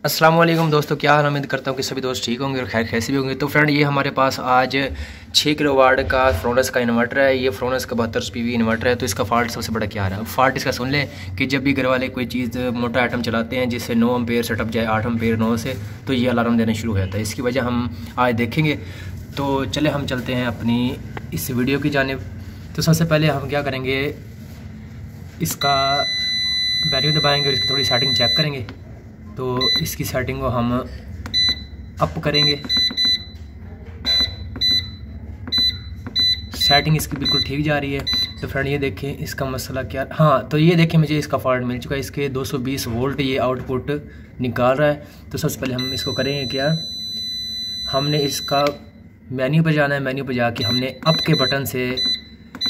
अस्सलाम वालेकुम दोस्तों, क्या हाल। उम्मीद करता हूँ कि सभी दोस्त ठीक होंगे और खैर कैसे भी होंगे। तो फ्रेंड, ये हमारे पास आज 6 किलोवाट का फ्रोनस का इन्वर्टर है। ये फ्रोनस का 72 PV इन्वर्टर है। तो इसका फॉल्ट सबसे बड़ा क्या रहा है? फॉल्ट इसका सुन लें कि जब भी घर वाले कोई चीज़ मोटा आइटम चलाते हैं जिससे 9 एम्पेयर से टप जाए 8 एम्पेयर 9 से, तो ये अलार्म देना शुरू हो जाता है। इसकी वजह हम आज देखेंगे। तो चले हम चलते हैं अपनी इस वीडियो की जानिब। तो सबसे पहले हम क्या करेंगे, इसका बैरियर दबाएंगे और इसकी थोड़ी सेटिंग चेक करेंगे। तो इसकी सेटिंग को हम अप करेंगे। सेटिंग इसकी बिल्कुल ठीक जा रही है। तो फ्रेंड ये देखें इसका मसला क्या। हाँ, तो ये देखें मुझे इसका फॉल्ट मिल चुका है। इसके 220 वोल्ट ये आउटपुट निकाल रहा है। तो सबसे पहले हम इसको करेंगे क्या, हमने इसका मेन्यू पर जाना है। मेन्यू पर जाके हमने अप के बटन से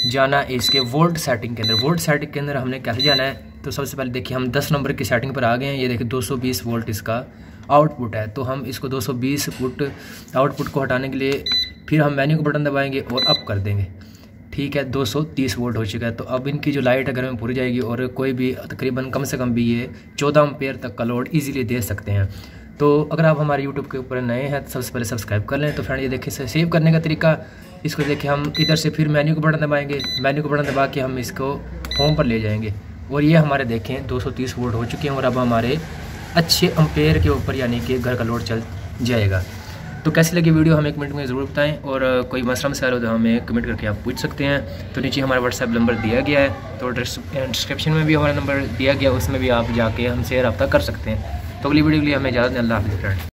जाना है इसके वोल्ट सेटिंग के अंदर। वोल्ट सेटिंग के अंदर हमने कैसे जाना है, तो सबसे पहले देखिए हम 10 नंबर की सेटिंग पर आ गए हैं। ये देखिए 220 वोल्ट इसका आउटपुट है। तो हम इसको 220 वोल्ट आउटपुट को हटाने के लिए फिर हम मेन्यू का बटन दबाएंगे और अप कर देंगे। ठीक है, 230 वोल्ट हो चुका है। तो अब इनकी जो लाइट है घर में पूरी जाएगी और कोई भी तकरीबन कम से कम भी ये 14 एम्पेयर तक का लोड ईजिली दे सकते हैं। तो अगर आप हमारे यूट्यूब के ऊपर नए हैं तो सबसे पहले सब्सक्राइब कर लें। तो फ्रेंड ये देखिए सेव करने का तरीका, इसको देखिए हम इधर से फिर मेन्यू का बटन दबाएंगे। मेन्यू का बटन दबा के हम इसको होम पर ले जाएंगे और ये हमारे देखें 230 वोल्ट हो चुके हैं और अब हमारे अच्छे एम्पेयर के ऊपर यानी कि घर का लोड चल जाएगा। तो कैसी लगी वीडियो हमें कमेंट में ज़रूर बताएं और कोई मसला मसाइल हो तो हमें कमेंट करके आप पूछ सकते हैं। तो नीचे हमारा व्हाट्सएप नंबर दिया गया है, तो डिस्क्रिप्शन में भी हमारा नंबर दिया गया, उसमें भी आप जाके हमसे रब्ता कर सकते हैं। तो अगली वीडियो के लिए हमें इजाज़त दें। अल्लाह हाफ़िज़ फ्रेंड।